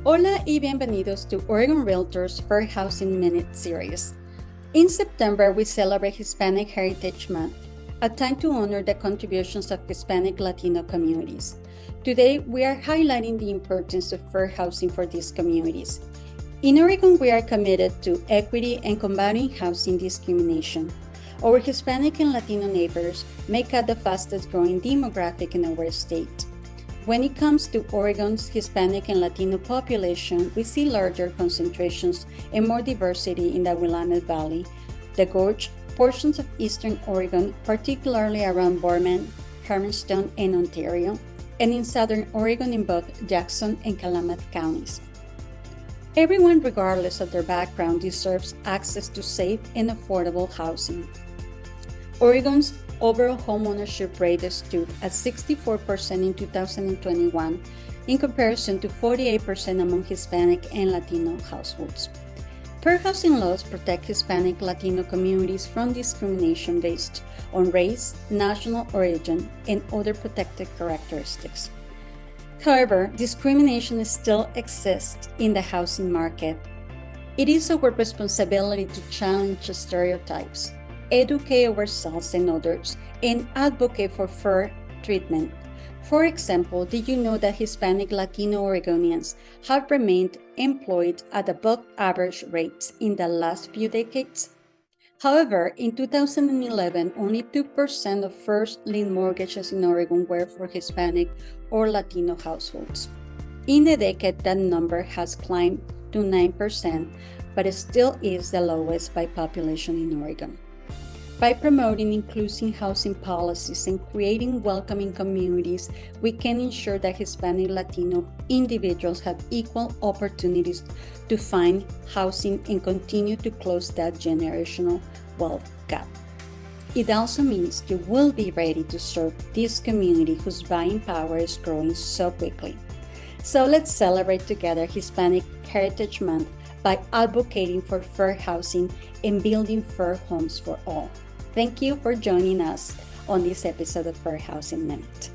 Hola y bienvenidos to Oregon Realtors Fair Housing Minute Series. In September, we celebrate Hispanic Heritage Month, a time to honor the contributions of Hispanic Latino communities. Today, we are highlighting the importance of fair housing for these communities. In Oregon, we are committed to equity and combating housing discrimination. Our Hispanic and Latino neighbors make up the fastest growing demographic in our state. When it comes to Oregon's Hispanic and Latino population, we see larger concentrations and more diversity in the Willamette Valley, the Gorge, portions of eastern Oregon, particularly around Boardman, Hermiston, and Ontario, and in southern Oregon in both Jackson and Klamath counties. Everyone, regardless of their background, deserves access to safe and affordable housing. Oregon's overall homeownership rate stood at 64% in 2021 in comparison to 48% among Hispanic and Latino households. Fair housing laws protect Hispanic Latino communities from discrimination based on race, national origin, and other protected characteristics. However, discrimination still exists in the housing market. It is our responsibility to challenge stereotypes, educate ourselves and others, and advocate for fair treatment. For example, did you know that Hispanic Latino Oregonians have remained employed at above average rates in the last few decades? However, in 2011, only 2% of first lien mortgages in Oregon were for Hispanic or Latino households. In a decade, that number has climbed to 9%, but it still is the lowest by population in Oregon. By promoting inclusive housing policies and creating welcoming communities, we can ensure that Hispanic Latino individuals have equal opportunities to find housing and continue to close that generational wealth gap. It also means you will be ready to serve this community whose buying power is growing so quickly. So let's celebrate together Hispanic Heritage Month by advocating for fair housing and building fair homes for all. Thank you for joining us on this episode of Fair Housing Minute.